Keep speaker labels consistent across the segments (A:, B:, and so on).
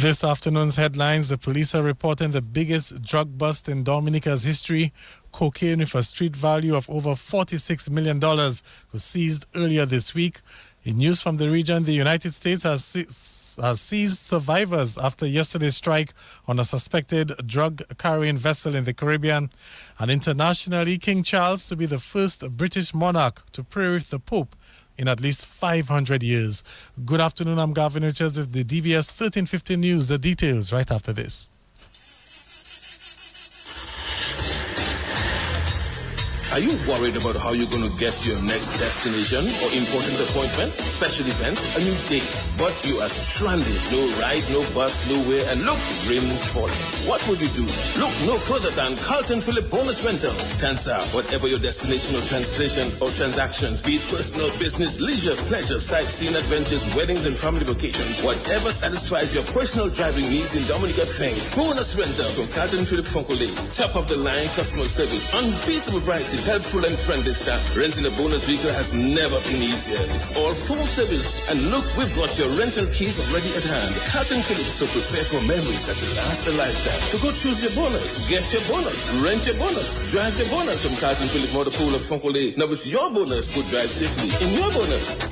A: This afternoon's headlines: the police are reporting the biggest drug bust in Dominica's history. Cocaine with a street value of over $46 million was seized earlier this week. In news from the region, the United States has seized survivors after yesterday's strike on a suspected drug-carrying vessel in the Caribbean. And internationally, King Charles to be the first British monarch to pray with the Pope in at least 500 years. Good afternoon, I'm Gavin Richards with the DBS 1350 News. The details right after this.
B: Are you worried about how you're going to get to your next destination or important appointment, special event, a new date, but you are stranded? No ride, no bus, nowhere, and look, rain falling. What would you do? Look no further than Carlton Phillip Bonus Rental. Tansa, whatever your destination or translation or transactions, be it personal, business, leisure, pleasure, sightseeing, adventures, weddings, and family vacations, whatever satisfies your personal driving needs in Dominica, think Bonus Rental from Carlton Phillip Fonkole. Top of the line customer service, unbeatable prices, helpful and friendly staff. Renting a bonus vehicle has never been easier. It's all full service. And look, we've got your rental keys already at hand. Carlton Phillips, so prepare for memories that will last a lifetime. So go choose your bonus, get your bonus, rent your bonus, drive your bonus from Carlton Phillips Motor Pool of Fonkole. Now with your bonus, go drive safely in your bonus.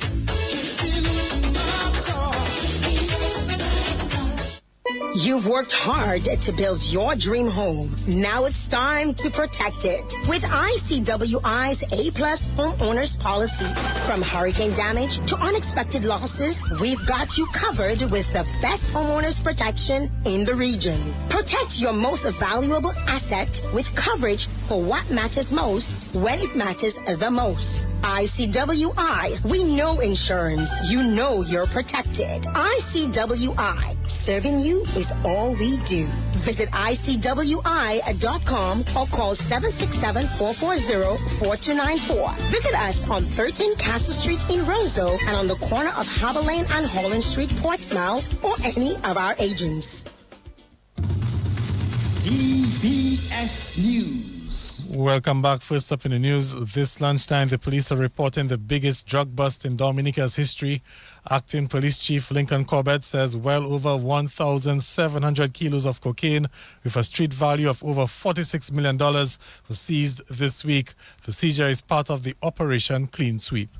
C: You've worked hard to build your dream home. Now it's time to protect it with ICWI's A-Plus Homeowners Policy. From hurricane damage to unexpected losses, we've got you covered with the best homeowners protection in the region. Protect your most valuable asset with coverage for what matters most when it matters the most. ICWI, we know insurance. You know you're protected. ICWI, serving you is all we do. Visit ICWI.com or call 767-440-4294. Visit us on 13 Castle Street in Roseau and on the corner of Harbour Lane and Holland Street, Portsmouth, or any of our agents.
D: DBS News.
A: Welcome back. First up in the news, this lunchtime, the police are reporting the biggest drug bust in Dominica's history. Acting Police Chief Lincoln Corbett says well over 1,700 kilos of cocaine with a street value of over $46 million was seized this week. The seizure is part of the Operation Clean Sweep.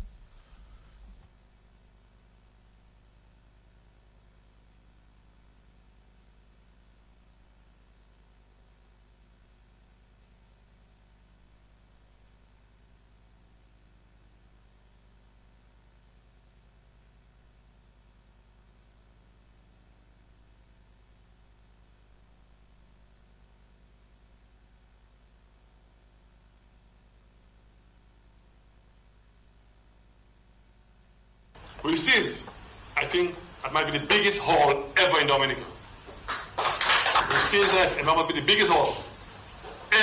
E: We seized, I think, that might be the biggest haul ever in Dominica. We seized this, and that might be the biggest haul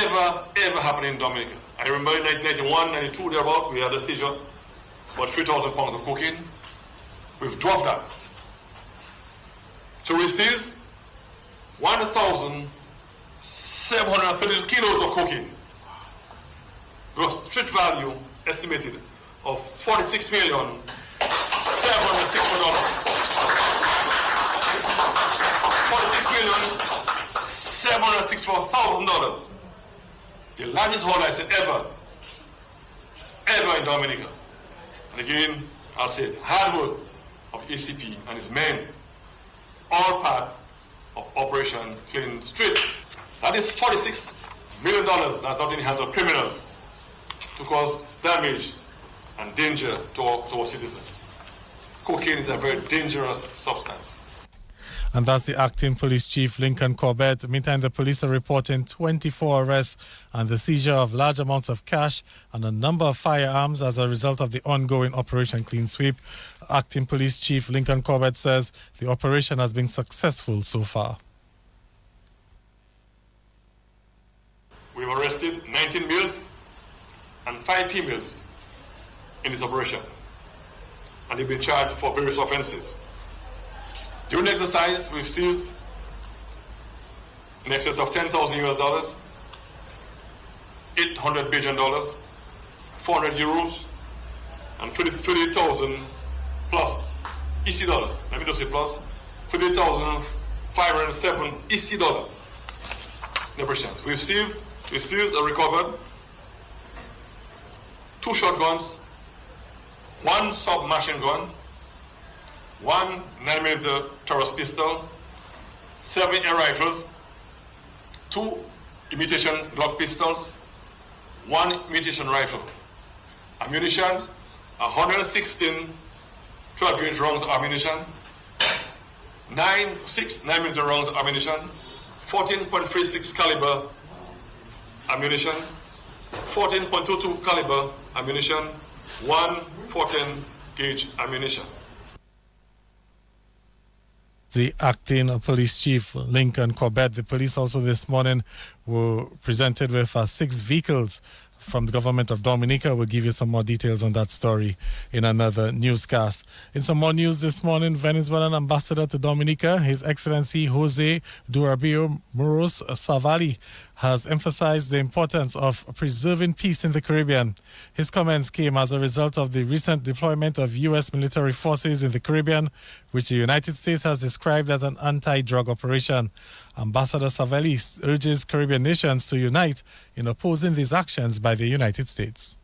E: ever happening in Dominica. I remember in 1991, 92, thereabout, we had a seizure, about 3,000 pounds of cocaine. We've dropped that. So we seized 1,732 kilos of cocaine. Gross street value estimated of $46 million. $46,764,000. The largest haul I said ever in Dominica. And again, I'll say hard work of ACP and his men, all part of Operation Clean Street. That is $46 million. That's not in the hands of criminals to cause damage and danger to our citizens. Cocaine is a very dangerous substance.
A: And that's the Acting Police Chief Lincoln Corbett. Meantime, the police are reporting 24 arrests and the seizure of large amounts of cash and a number of firearms as a result of the ongoing Operation Clean Sweep. Acting Police Chief Lincoln Corbett says the operation has been successful so far.
E: We've arrested 19 males and 5 females in this operation, and they've been charged for various offenses. During the exercise, we've seized in excess of $10,000 $800 billion, 400 euros, and 38,000 plus EC dollars. Let me just say plus 38,000 507 EC dollars in operations. We seized or recovered 2 shotguns, 1 submachine gun, 1 9mm Taurus pistol, 7 air rifles, 2 imitation Glock pistols, 1 imitation rifle, ammunition, 116 12-gauge rounds of ammunition, 6 9mm rounds of ammunition, 14.36 caliber ammunition, 14.22 caliber ammunition, 1 14-gauge ammunition.
A: The acting police chief, Lincoln Corbett. The police also this morning were presented with 6 vehicles from the government of Dominica. We'll give you some more details on that story in another newscast. In some more news this morning, Venezuelan ambassador to Dominica, His Excellency Jose Durabio Muros Savali, has emphasized the importance of preserving peace in the Caribbean. His comments came as a result of the recent deployment of U.S. military forces in the Caribbean, which the United States has described as an anti-drug operation. Ambassador Savali urges Caribbean nations to unite in opposing these actions by the United States.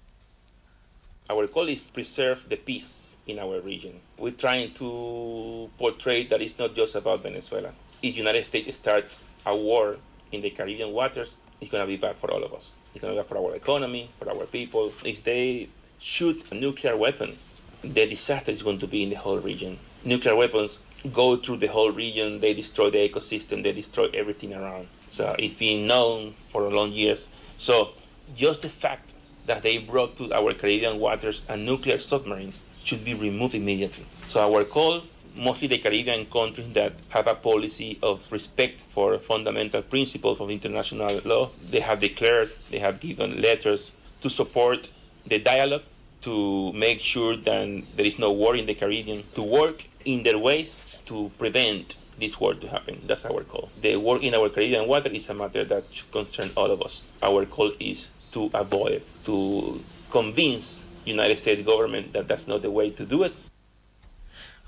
F: Our goal is to preserve the peace in our region. We're trying to portray that it's not just about Venezuela. If the United States starts a war in the Caribbean waters, it's going to be bad for all of us. It's going to be bad for our economy, for our people. If they shoot a nuclear weapon, the disaster is going to be in the whole region. Nuclear weapons go through the whole region, they destroy the ecosystem, they destroy everything around. So it's been known for long years. So just the fact that they brought to our Caribbean waters a nuclear submarine should be removed immediately. So our call, mostly the Caribbean countries that have a policy of respect for fundamental principles of international law, they have declared, they have given letters to support the dialogue, to make sure that there is no war in the Caribbean, to work in their ways to prevent this war to happen. That's our call. The war in our Caribbean water is a matter that should concern all of us. Our call is to avoid, to convince United States government that that's not the way to do it.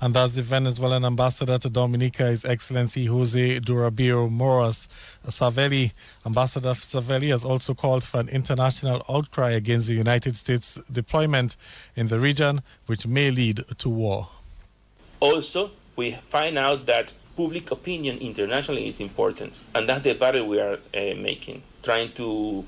A: And that's the Venezuelan ambassador to Dominica, His Excellency Jose Durabio Moras Saveli. Ambassador Saveli has also called for an international outcry against the United States deployment in the region, which may lead to war.
F: Also, we find out that public opinion internationally is important, and that's the battle we are making, trying to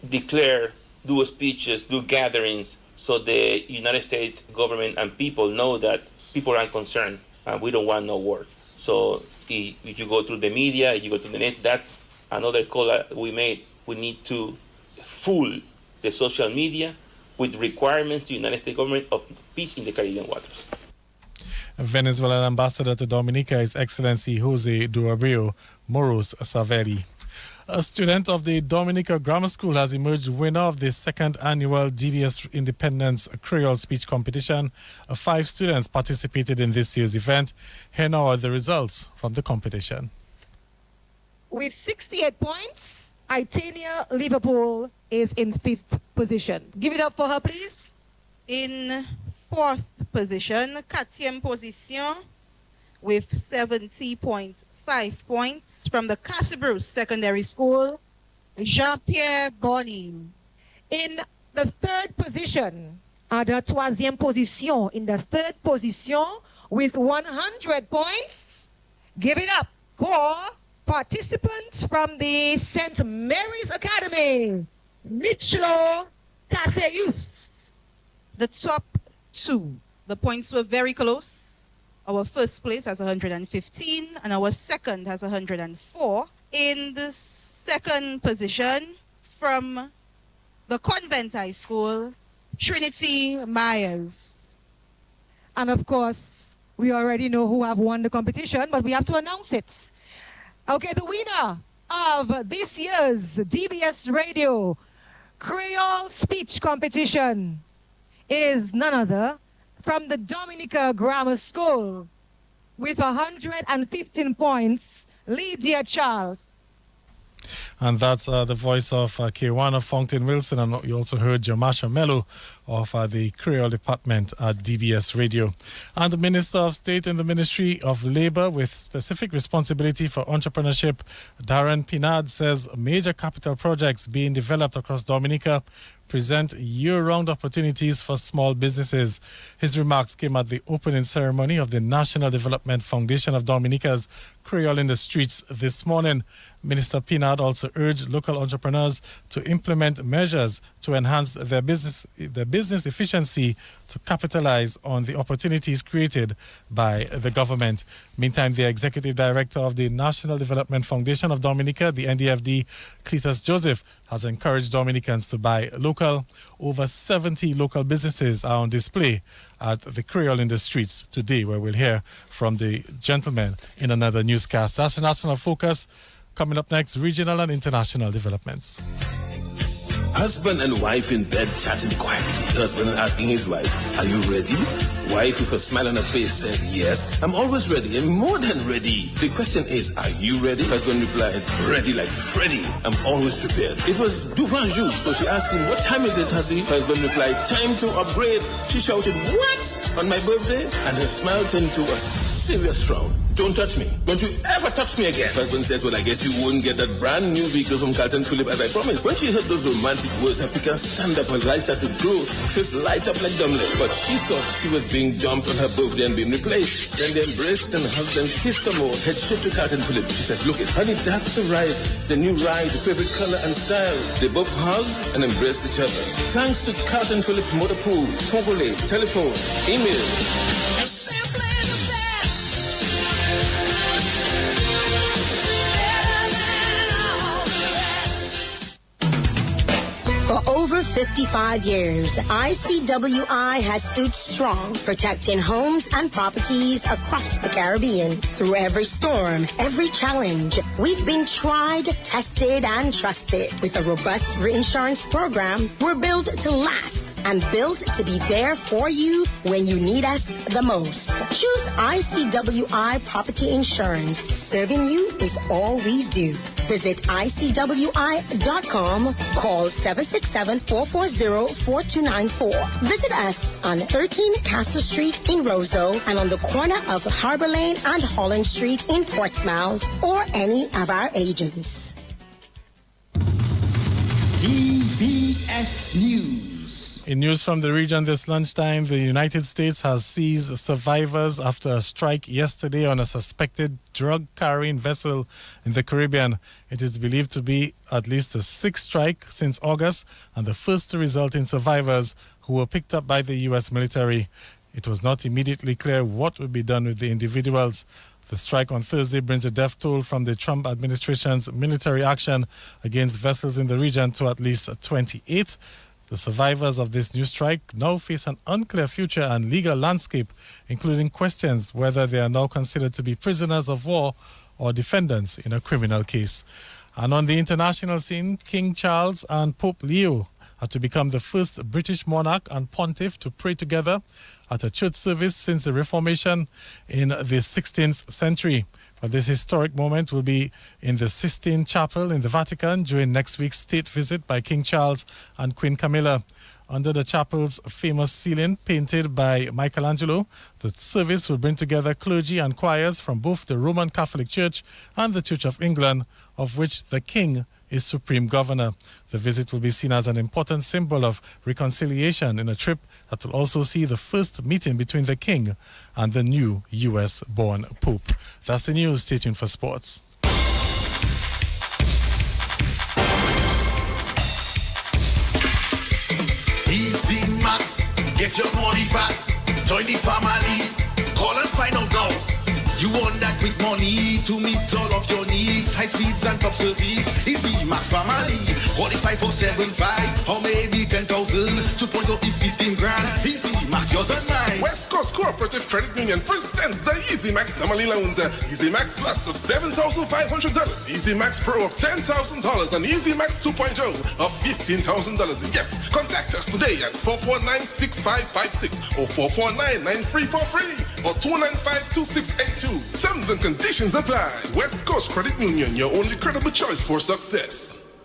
F: declare, do speeches, do gatherings, so the United States government and people know that people are concerned and we don't want no war. So if you go through the media, if you go to the net, that's another call that we made. We need to fool the social media with requirements to the United States government of peace in the Caribbean waters.
A: Venezuelan ambassador to Dominica, His Excellency Jose Durabio Moros Saveli. A student of the Dominica Grammar School has emerged winner of the 2nd annual DBS Independence Creole Speech Competition. 5 students participated in this year's event. Here now are the results from the competition.
G: With 68 points, Itania Liverpool is in 5th position. Give it up for her, please.
H: In 4th position, 4e position with 70.5 points from the Casabruce Secondary School, Jean-Pierre Bonny.
G: In the 3rd position, à la 3e position, in the 3rd position with 100 points, give it up for participants from the St. Mary's Academy, Michlo Caseus.
H: The top 2, the points were very close. Our first place has 115 and our second has 104. In the 2nd position from the Convent High School, Trinity Myers.
G: And of course, we already know who have won the competition, but we have to announce it. Okay, the winner of this year's DBS Radio Creole Speech Competition is none other from the Dominica Grammar School with 115 points, Lydia Charles.
A: And that's the voice of Kiwana Fountain Wilson. And you also heard Jamasha Mello of the Creole Department at DBS Radio. And the Minister of State in the Ministry of Labour with specific responsibility for entrepreneurship, Darren Pinard, says major capital projects being developed across Dominica present year-round opportunities for small businesses. His remarks came at the opening ceremony of the National Development Foundation of Dominica's Creole in the Streets this morning. Minister Pinard also urged local entrepreneurs to implement measures to enhance their business efficiency to capitalize on the opportunities created by the government. Meantime, the Executive Director of the National Development Foundation of Dominica, the NDFD, Cletus Joseph, has encouraged Dominicans to buy local. Over 70 local businesses are on display at the Creole in the Streets today, where we'll hear from the gentleman in another newscast. That's the National Focus. Coming up next, regional and international developments.
B: Husband and wife in bed chatting quietly. Husband asking his wife, "Are you ready?" Wife with a smile on her face said, "Yes, I'm always ready and more than ready." The question is, are you ready? Husband replied, "Ready like Freddy. I'm always prepared." It was Duvin Jour, so she asked him, "What time is it, hussy?" Husband replied, "Time to upgrade." She shouted, "What? On my birthday?" And her smile turned to a serious frown. "Don't touch me. Don't you ever touch me again." Husband says, "Well, I guess you won't get that brand new vehicle from Carlton Phillip as I promised." When she heard those romantic words, her picker stand up, her eyes started to glow, fist light up like dumbling. But she thought she was being dumped on her birthday and being replaced. Then they embraced and hugged and kissed some more. Head straight to Carlton Phillip. She says, "Look it, honey, that's the ride. The new ride, the favorite color and style." They both hugged and embraced each other. Thanks to Carlton Phillip Motor Pool, Fogole, telephone, email.
C: For over 55 years, ICWI has stood strong, protecting homes and properties across the Caribbean. Through every storm, every challenge, we've been tried, tested, and trusted. With a robust reinsurance program, we're built to last and built to be there for you when you need us the most. Choose ICWI Property Insurance. Serving you is all we do. Visit ICWI.com. Call 767-440-4294. Visit us on 13 Castle Street in Roseau and on the corner of Harbor Lane and Holland Street in Portsmouth, or any of our agents.
D: DBS News.
A: In news from the region this lunchtime, the United States has seized survivors after a strike yesterday on a suspected drug-carrying vessel in the Caribbean. It is believed to be at least the sixth strike since August and the first to result in survivors who were picked up by the U.S. military. It was not immediately clear what would be done with the individuals. The strike on Thursday brings a death toll from the Trump administration's military action against vessels in the region to at least 28. The survivors of this new strike now face an unclear future and legal landscape, including questions whether they are now considered to be prisoners of war or defendants in a criminal case. And on the international scene, King Charles and Pope Leo are to become the first British monarch and pontiff to pray together at a church service since the Reformation in the 16th century. But this historic moment will be in the Sistine Chapel in the Vatican during next week's state visit by King Charles and Queen Camilla. Under the chapel's famous ceiling, painted by Michelangelo, the service will bring together clergy and choirs from both the Roman Catholic Church and the Church of England, of which the King is supreme governor. The visit will be seen as an important symbol of reconciliation in a trip that will also see the first meeting between the King and the new US-born Pope. That's the news. Stay tuned for sports.
I: Easy Max, get your money fast. Join the family. Call and find out now. You want that quick money to meet all of your needs. High speeds and top service. Easy Max Family. Qualify for 7.5 or maybe 10,000. 2.0 is 15 grand. Easy Max, yours and mine.
J: West Coast Cooperative Credit Union presents the Easy Max Family Loans. Easy Max Plus of $7,500. Easy Max Pro of $10,000 and Easy Max 2.0 of $15,000. Yes, contact us today at 449-6556 or 449-9343 or 295-2682. Terms and conditions apply. West Coast Credit Union, your only credible choice for success.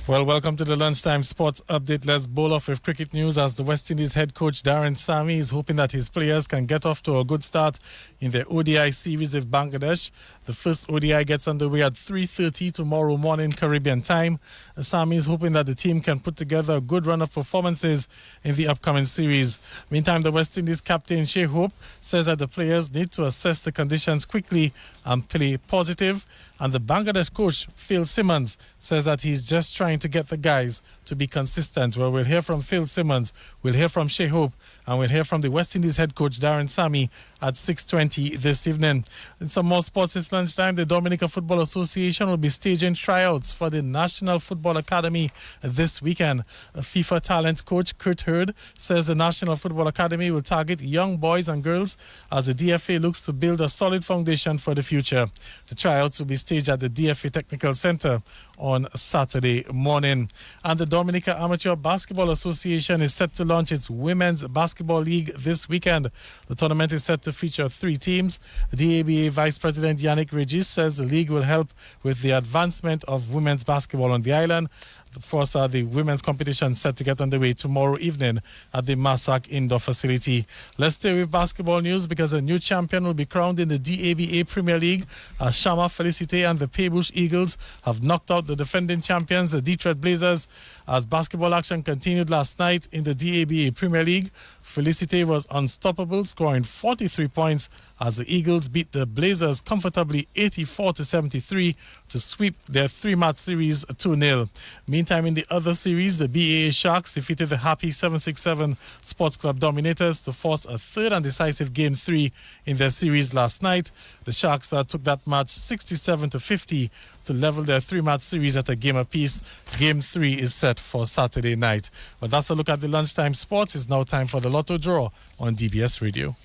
A: Well, welcome to the Lunchtime Sports Update. Let's bowl off with cricket news as the West Indies head coach Darren Sami is hoping that his players can get off to a good start in their ODI series with Bangladesh. The first ODI gets underway at 3:30 tomorrow morning Caribbean time. Sami is hoping that the team can put together a good run of performances in the upcoming series. Meantime, the West Indies captain Shea Hope says that the players need to assess the conditions quickly and play positive. And the Bangladesh coach, Phil Simmons, says that he's just trying to get the guys to be consistent. Well, we'll hear from Phil Simmons, we'll hear from Shea Hope, and we'll hear from the West Indies head coach, Darren Sami, at 6:20 this evening. In some more sports this lunchtime, the Dominica Football Association will be staging tryouts for the National Football Academy this weekend. FIFA talent coach Kurt Hurd says the National Football Academy will target young boys and girls as the DFA looks to build a solid foundation for the future. The tryouts will be staged at the DFA Technical Center on Saturday morning. And the Dominica Amateur Basketball Association is set to launch its Women's Basketball League this weekend. The tournament is set to feature 3 teams. The DABA Vice President Yannick Regis says the league will help with the advancement of women's basketball on the island. Of course, the women's competition set to get underway tomorrow evening at the Massac Indoor Facility. Let's stay with basketball news because a new champion will be crowned in the DABA Premier League. Shama Felicite and the Paybush Eagles have knocked out the defending champions, the Detroit Blazers, as basketball action continued last night in the DABA Premier League. Felicite was unstoppable, scoring 43 points as the Eagles beat the Blazers comfortably 84-73 to sweep their 3-match series 2-0. Meantime, in the other series, the BAA Sharks defeated the happy 767 Sports Club Dominators to force a third and decisive Game 3 in their series last night. The Sharks took that match 67-50 to level their 3-match series at a game apiece. Game 3 is set for Saturday night. But that's a look at the lunchtime sports. It's now time for the Lotto Draw on DBS Radio.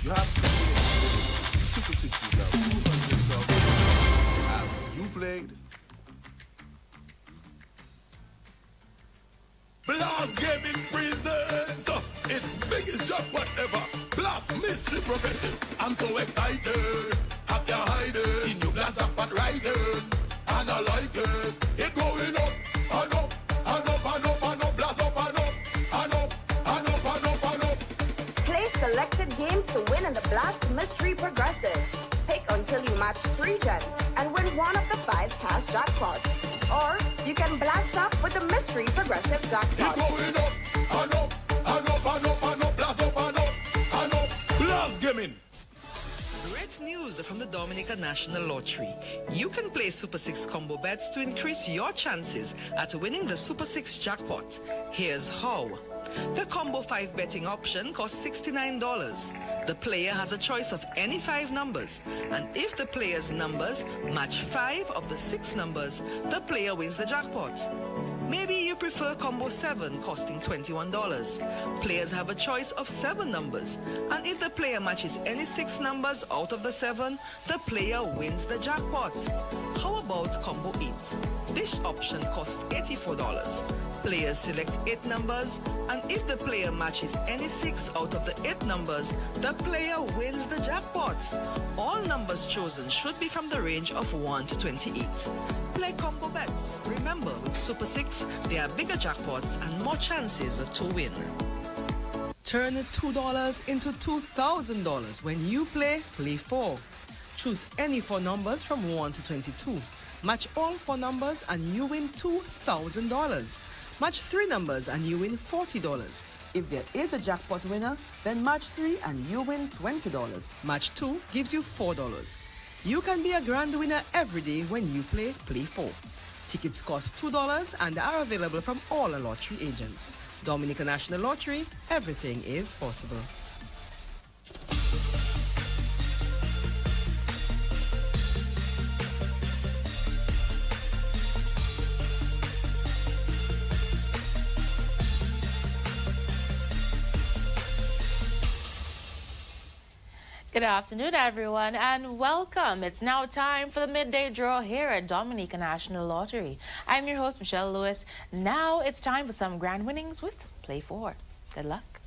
J: You have Super Sixes now. 200 stuff. Have you played? Blast Gaming presents its biggest jackpot ever. Blast Mystery Progressive. I'm so excited. I can't hide it. In your blast jackpot rising. And I like it. It going up and up and up and up and up. Blast up and up and up and up and up and up.
C: Play selected games to win in the Blast Mystery Progressive. Pick until you match 3 gems and win one of the 5 cash jackpots. Or you can blast up with the Mystery Progressive jackpot.
J: It going up and up and up and up and up. Blast up and up and up. Blast Gaming.
K: Great news from the Dominica National Lottery. You can play Super 6 combo bets to increase your chances at winning the Super 6 jackpot. Here's how. The Combo 5 betting option costs $69. The player has a choice of any 5 numbers, and if the player's numbers match 5 of the 6 numbers, the player wins the jackpot. Maybe you prefer Combo 7 costing $21. Players have a choice of 7 numbers, and if the player matches any 6 numbers out of the 7, the player wins the jackpot. How about Combo 8? This option costs $84. Players select 8 numbers, and if the player matches any 6 out of the 8 numbers, the player wins the jackpot. All numbers chosen should be from the range of 1 to 28. Play combo bets. Remember, with Super 6, there are bigger jackpots and more chances to win. Turn $2 into $2,000 when you play 4. Choose any 4 numbers from 1 to 22. Match all 4 numbers and you win $2,000. Match 3 numbers and you win $40. If there is a jackpot winner, then match 3 and you win $20. Match 2 gives you $4. You can be a grand winner every day when you play 4. Tickets cost $2 and are available from all lottery agents. Dominica National Lottery, everything is possible.
L: Good afternoon, everyone, and welcome. It's now time for the midday draw here at Dominica National Lottery. I'm your host, Michelle Lewis. Now it's time for some grand winnings with Play 4. Good luck.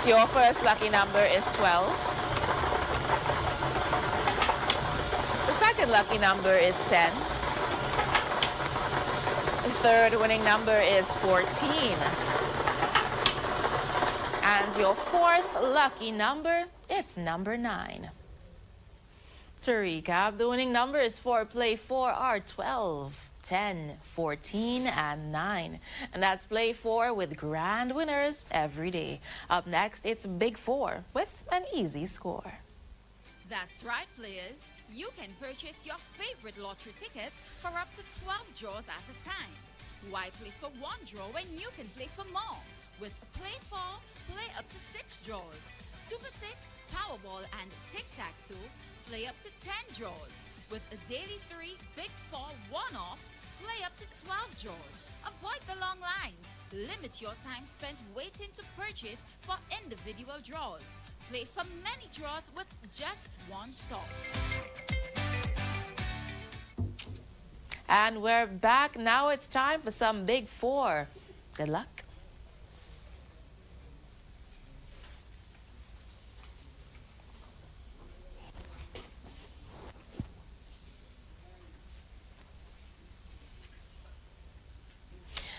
L: Your first lucky number is 12. The second lucky number is 10. The third winning number is 14. And your fourth lucky number, it's number 9. To recap, the winning numbers for Play 4 are 12, 10, 14, and 9. And that's Play 4 with grand winners every day. Up next, it's Big 4 with an easy score.
M: That's right, players. You can purchase your favorite lottery tickets for up to 12 draws at a time. Why play for one draw when you can play for more? With Play 4, play up to 6 draws. Super 6, Powerball, and Tic-Tac-Toe, play up to 10 draws. With a daily 3, Big 4 one-off, play up to 12 draws. Avoid the long lines. Limit your time spent waiting to purchase for individual draws. Play for many draws with just one stop.
L: And we're back. Now it's time for some Big 4. Good luck.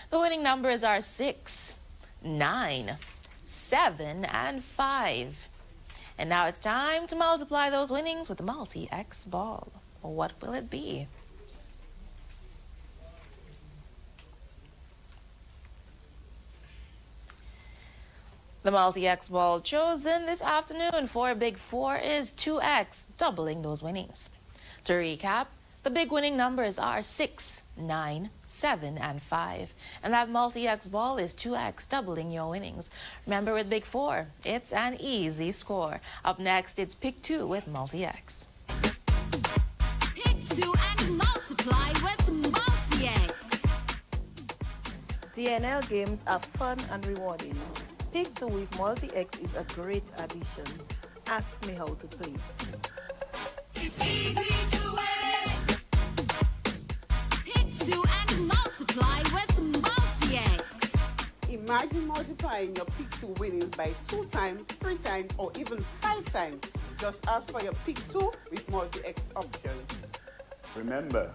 L: The winning numbers are 6, 9, 7, and 5. And now it's time to multiply those winnings with the multi-X ball. What will it be? The multi-X ball chosen this afternoon for Big 4 is 2X, doubling those winnings. To recap, the big winning numbers are 6, 9, 7, and 5. And that multi-X ball is 2X, doubling your winnings. Remember, with Big 4, it's an easy score. Up next, it's Pick 2 with multi-X.
M: Pick 2 and multiply with multi-X.
N: DNL games are fun and rewarding. Pick 2 with multi-X is a great addition. Ask me how to play.
M: It's easy to win. Pick 2 and multiply with multi-X.
O: Imagine multiplying your Pick 2 winnings by 2 times, 3 times, or even 5 times. Just ask for your Pick 2 with multi-X options.
P: Remember,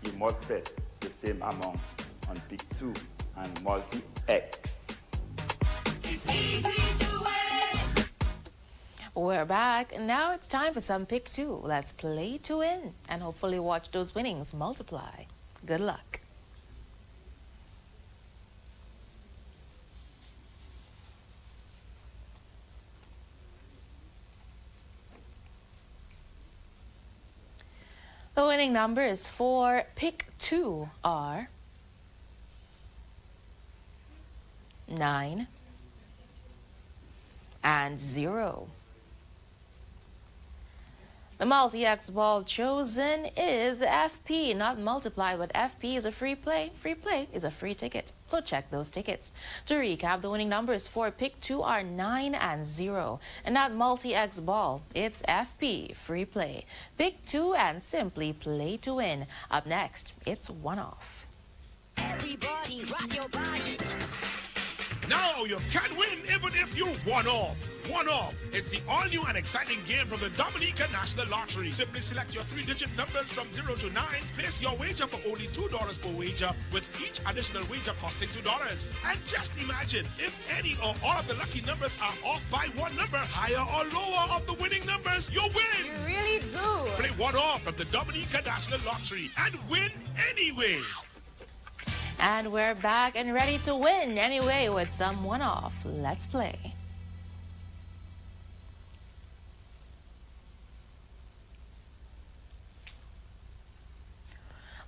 P: you must bet the same amount on Pick 2 and multi-X.
M: It's easy to win.
L: We're back, and now it's time for some Pick 2. Let's play to win and hopefully watch those winnings multiply. Good luck. The winning numbers for Pick 2 are 9 and 0. The multi-X ball chosen is FP, not multiply, but FP is a free play. Free play is a free ticket, so check those tickets. To recap, the winning numbers for Pick 2 are 9 and 0. And not multi-X ball, it's FP, free play. Pick 2 and simply play to win. Up next, it's one-off.
M: Everybody rock your body.
I: Now you can win even if you one off. One off. It's the all-new and exciting game from the Dominica National Lottery. Simply select your 3-digit numbers from 0 to 9. Place your wager for only $2 per wager, with each additional wager costing $2. And just imagine, if any or all of the lucky numbers are off by one number, higher or lower of the winning numbers, you win.
M: You really do.
I: Play one off from the Dominica National Lottery and win anyway.
L: And we're back and ready to win anyway with some one-off. Let's play.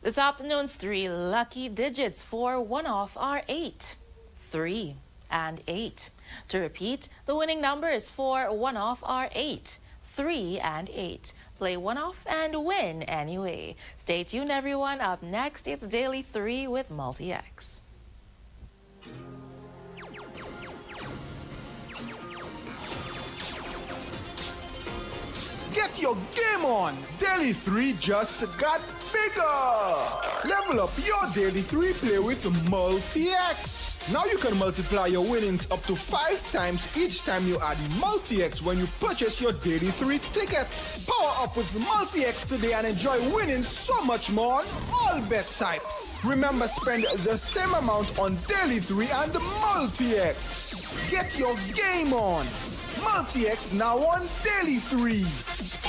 L: This afternoon's 3 lucky digits for one-off are 8, 3, and 8. To repeat, the winning numbers for one-off are 8, 3, and 8. Play one-off and win anyway. Stay tuned, everyone. Up next, it's Daily 3 with multi-X.
Q: Get your game on! Daily 3 just got bigger. Level up your Daily 3 play with Multi-X. Now you can multiply your winnings up to 5 times each time you add Multi-X when you purchase your Daily 3 tickets. Power up with Multi-X today and enjoy winning so much more on all bet types. Remember, spend the same amount on Daily 3 and Multi-X. Get your game on. Multi-X now on Daily 3.